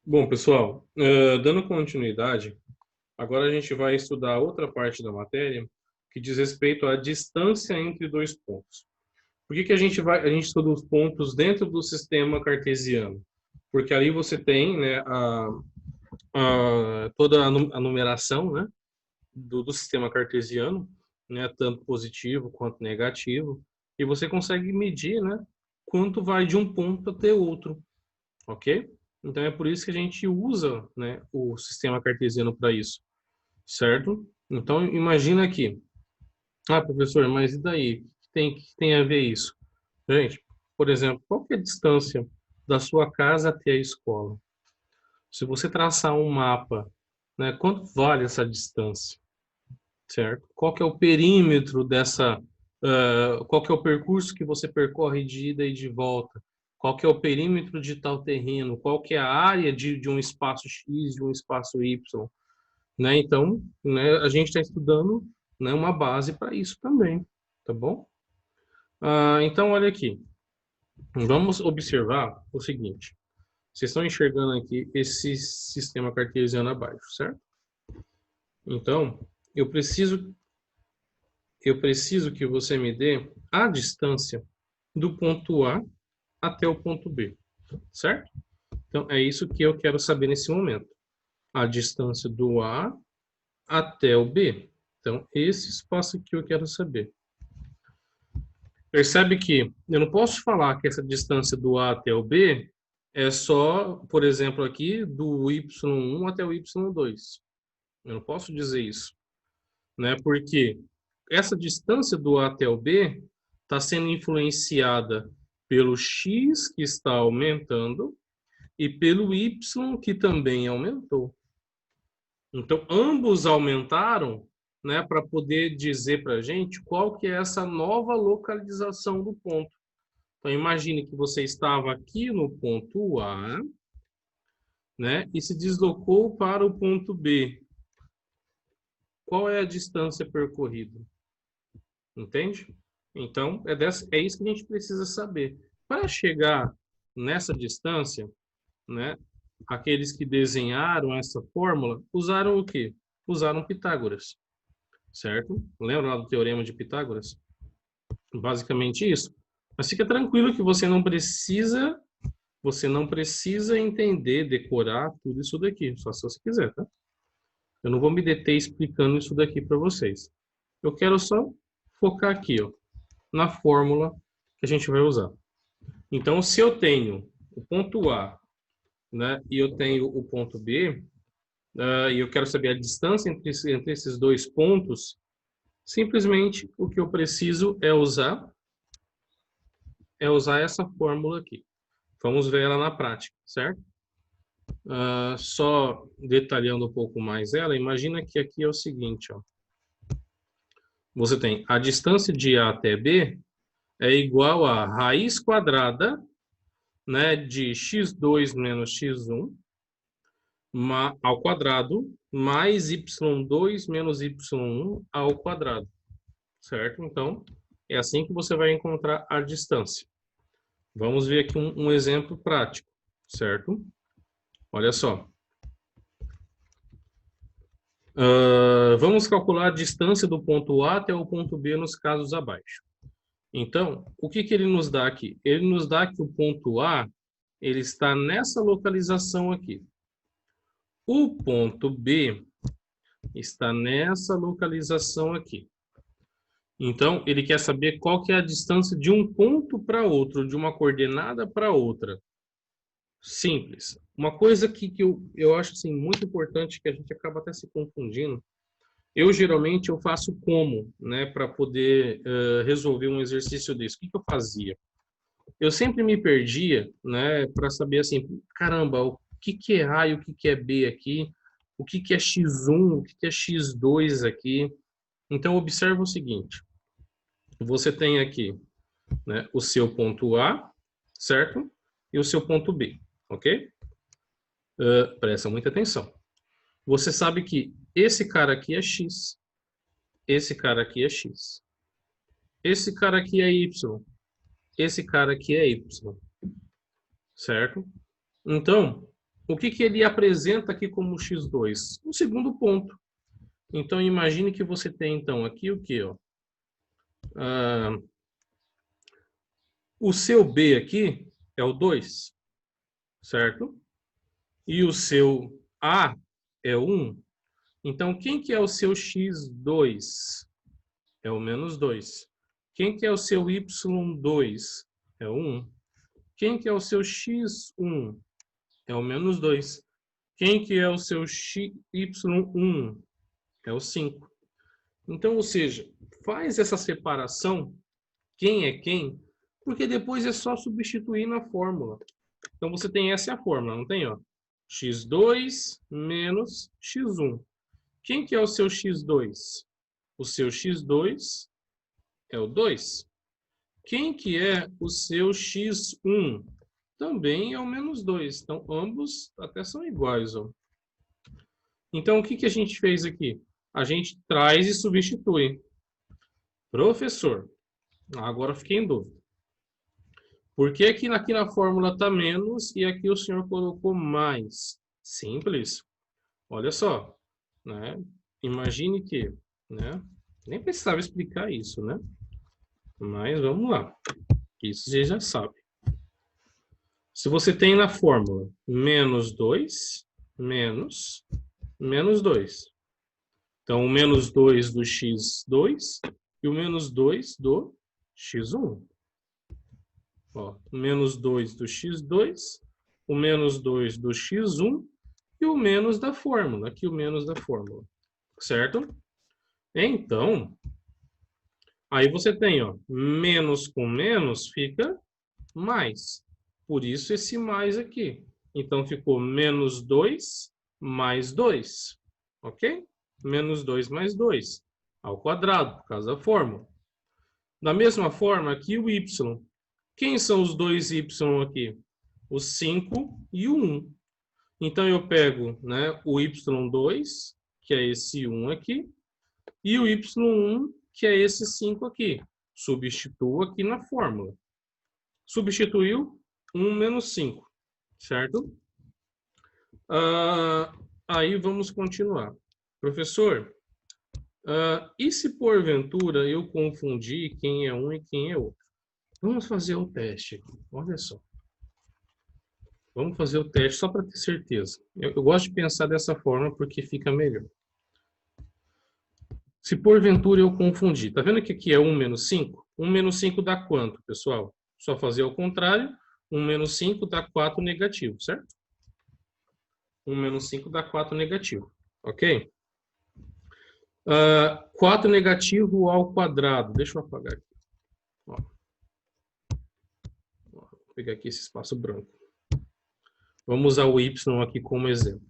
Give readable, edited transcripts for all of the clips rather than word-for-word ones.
Bom, pessoal, dando continuidade, agora a gente vai estudar outra parte da matéria que diz respeito à distância entre dois pontos. Por que que a gente estuda os pontos dentro do sistema cartesiano? Porque ali você tem, né, toda a numeração, né, do sistema cartesiano, né, tanto positivo quanto negativo, e você consegue medir, né, quanto vai de um ponto até outro. Ok? Então é por isso que a gente usa, né, o sistema cartesiano para isso, certo? Então imagina aqui, professor, mas e daí? Que tem a ver isso? Gente, por exemplo, qual que é a distância da sua casa até a escola? Se você traçar um mapa, né, quanto vale essa distância, certo? Qual que é o perímetro dessa, qual que é o percurso que você percorre de ida e de volta? Qual que é o perímetro de tal terreno? Qual que é a área de um espaço X, de um espaço Y? Né? Então, né, a gente está estudando, né, uma base para isso também, tá bom? Então, olha aqui. Vamos observar o seguinte. Vocês estão enxergando aqui esse sistema cartesiano abaixo, certo? Então, eu preciso eu preciso que você me dê a distância do ponto A até o ponto B, certo? Então, é isso que eu quero saber nesse momento. A distância do A até o B. Então, esse espaço aqui eu quero saber. Percebe que eu não posso falar que essa distância do A até o B é só, por exemplo, aqui do y1 até o y2. Eu não posso dizer isso, né? Porque essa distância do A até o B está sendo influenciada pelo x que está aumentando e pelo y que também aumentou. Então, ambos aumentaram, né, para poder dizer para a gente qual que é essa nova localização do ponto. Então, imagine que você estava aqui no ponto A, né, e se deslocou para o ponto B. Qual é a distância percorrida? Entende? Então, é isso que a gente precisa saber. Para chegar nessa distância, né, aqueles que desenharam essa fórmula usaram o quê? Usaram Pitágoras, certo? Lembra lá do teorema de Pitágoras? Basicamente isso. Mas fica tranquilo que você não precisa entender, decorar tudo isso daqui, só se você quiser, tá? Eu não vou me deter explicando isso daqui para vocês. Eu quero só focar aqui, ó, na fórmula que a gente vai usar. Então, se eu tenho o ponto A, né, e eu tenho o ponto B, e eu quero saber a distância entre esses dois pontos, simplesmente o que eu preciso é usar essa fórmula aqui. Vamos ver ela na prática, certo? Só detalhando um pouco mais ela, imagina que aqui é o seguinte, ó. Você tem a distância de A até B é igual a raiz quadrada, né, de x2 menos x1 ao quadrado mais y2 menos y1 ao quadrado, certo? Então, é assim que você vai encontrar a distância. Vamos ver aqui um exemplo prático, certo? Olha só. Vamos calcular a distância do ponto A até o ponto B nos casos abaixo. Então, o que ele nos dá aqui? Ele nos dá que o ponto A ele está nessa localização aqui. O ponto B está nessa localização aqui. Então, ele quer saber qual que é a distância de um ponto para outro, de uma coordenada para outra. Simples. Uma coisa que eu acho assim, muito importante, que a gente acaba até se confundindo, geralmente eu faço como, né, para poder resolver um exercício desse. O que eu fazia? Eu sempre me perdia, né, para saber assim, caramba, o que é A e o que é B aqui, o que é X1, o que é X2 aqui. Então, observa o seguinte, você tem aqui, né, o seu ponto A, certo? E o seu ponto B, ok? Presta muita atenção. Você sabe que esse cara aqui é X, esse cara aqui é X, esse cara aqui é Y, esse cara aqui é Y, certo? Então, o que ele apresenta aqui como x2? O segundo ponto. Então, imagine que você tem, então, aqui o quê? Ó? O seu B aqui é o 2, certo? E o seu A é o 1. Então, quem que é o seu x2? É o menos 2. Quem que é o seu y2? É o 1. Quem que é o seu x1? É o menos 2. Quem que é o seu y1? É o 5. Então, ou seja, faz essa separação, quem é quem, porque depois é só substituir na fórmula. Então, você tem essa é a fórmula, não tem? Ó? x2 menos x1. Quem que é o seu x2? O seu x2 é o 2. Quem que é o seu x1? Também é o menos 2. Então, ambos até são iguais. Ó. Então, o que a gente fez aqui? A gente traz e substitui. Professor, agora fiquei em dúvida. Por que aqui na fórmula está menos e aqui o senhor colocou mais? Simples. Olha só. Né? Imagine que... Né? Nem precisava explicar isso, né? Mas vamos lá. Isso você já sabe. Se você tem na fórmula menos 2, menos 2. Então, o menos 2 do x2 e o menos 2 do x1. Ó, menos 2 do x2, o menos 2 do x1 e o menos da fórmula. Aqui o menos da fórmula. Certo? Então, aí você tem, ó, menos com menos fica mais. Por isso esse mais aqui. Então, ficou menos 2 mais 2. Ok? Menos 2 mais 2 ao quadrado, por causa da fórmula. Da mesma forma, aqui o y. Quem são os dois y aqui? O 5 e o 1. Então, eu pego, né, o y2, que é esse 1 aqui, e o y1, que é esse 5 aqui. Substituo aqui na fórmula. Substituiu 1 menos 5, certo? Aí vamos continuar. Professor, e se porventura eu confundir quem é um e quem é outro? Vamos fazer um teste. Olha só. Vamos fazer o teste só para ter certeza. Eu gosto de pensar dessa forma porque fica melhor. Se porventura eu confundir, tá vendo que aqui é 1 menos 5? 1 menos 5 dá quanto, pessoal? Só fazer ao contrário. 1 menos 5 dá 4 negativo, certo? 1 menos 5 dá 4 negativo, ok? 4 negativo ao quadrado. Deixa eu apagar aqui. Ó. Vou pegar aqui esse espaço branco. Vamos usar o y aqui como exemplo.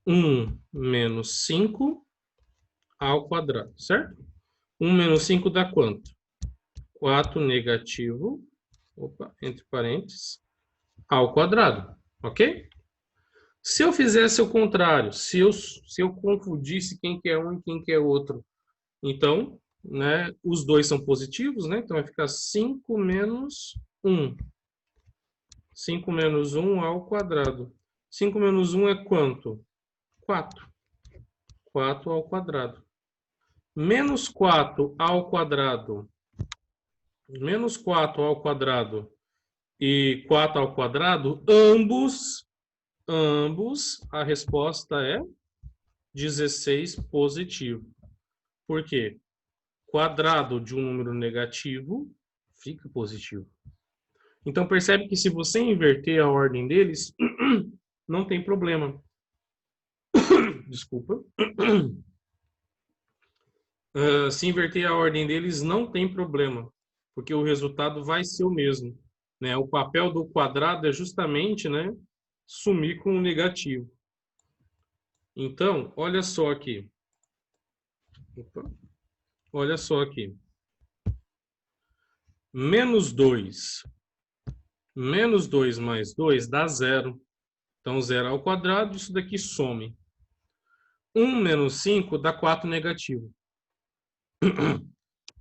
1 menos 5 ao quadrado, certo? 1 menos 5 dá quanto? 4 negativo, entre parênteses, ao quadrado, ok? Se eu fizesse o contrário, se eu confundisse quem que é um e quem que é outro, então, né, os dois são positivos, né? Então vai ficar 5 menos 1. 5 menos 1 ao quadrado. 5 menos 1 é quanto? 4. 4 ao quadrado. Menos 4 ao quadrado. Menos 4 ao quadrado e 4 ao quadrado, ambos, a resposta é 16 positivo. Por quê? Quadrado de um número negativo fica positivo. Então, percebe que se você inverter a ordem deles, não tem problema. Desculpa. Se inverter a ordem deles, não tem problema, porque o resultado vai ser o mesmo. Né? O papel do quadrado é justamente, né, sumir com o negativo. Então, olha só aqui. Opa. Olha só aqui. Menos 2. Menos 2 mais 2 dá 0. Então, 0 ao quadrado, isso daqui some. 1 menos 5 dá 4 negativo.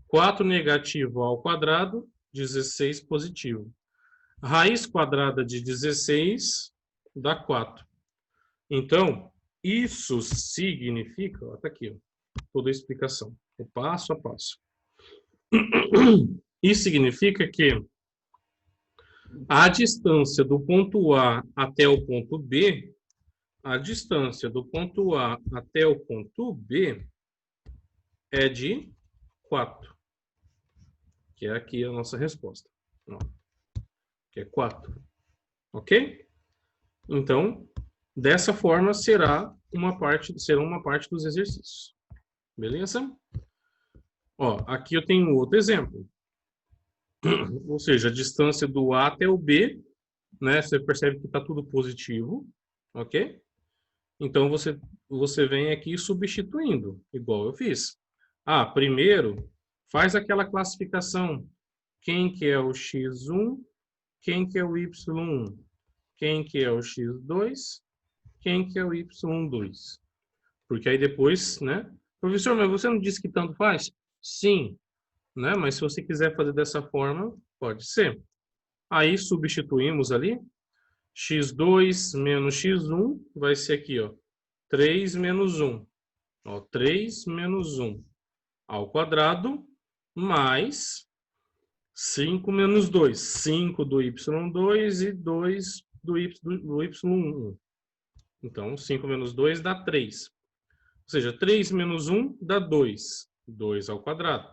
4 negativo ao quadrado, 16 positivo. Raiz quadrada de 16 dá 4. Então, isso significa... Ó, tá aqui, ó, toda a explicação. O passo a passo. Isso significa que a distância do ponto A até o ponto B, a distância do ponto A até o ponto B é de 4. Que é aqui a nossa resposta. Ó, que é 4. Ok? Então, dessa forma, será uma parte dos exercícios. Beleza? Ó, aqui eu tenho outro exemplo. Ou seja, a distância do A até o B, né? Você percebe que está tudo positivo, ok? Então, você vem aqui substituindo, igual eu fiz. Ah, primeiro, faz aquela classificação. Quem que é o x1, quem que é o y1, quem que é o x2, quem que é o y2. Porque aí depois, né? Professor, mas você não disse que tanto faz? Sim, né? Mas se você quiser fazer dessa forma, pode ser. Aí substituímos ali, x2 menos x1 vai ser aqui, ó, 3 menos 1. Ó, 3 menos 1 ao quadrado, mais 5 menos 2. 5 do y2 e 2 do y1. Então, 5 menos 2 dá 3. Ou seja, 3 menos 1 dá 2. 2 ao quadrado.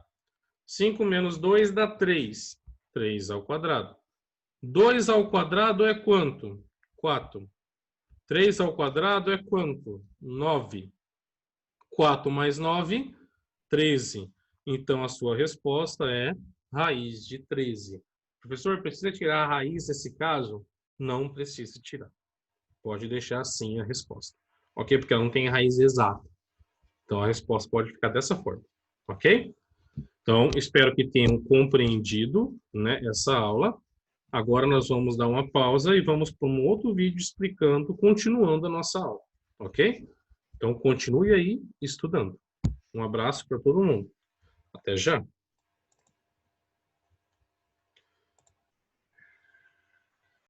5 menos 2 dá 3. 3 ao quadrado. 2 ao quadrado é quanto? 4. 3 ao quadrado é quanto? 9. 4 mais 9, 13. Então, a sua resposta é raiz de 13. Professor, precisa tirar a raiz nesse caso? Não precisa tirar. Pode deixar assim a resposta. Ok? Porque ela não tem raiz exata. Então, a resposta pode ficar dessa forma. Ok? Então, espero que tenham compreendido, né, essa aula. Agora nós vamos dar uma pausa e vamos para um outro vídeo explicando, continuando a nossa aula. Ok? Então, continue aí estudando. Um abraço para todo mundo. Até já.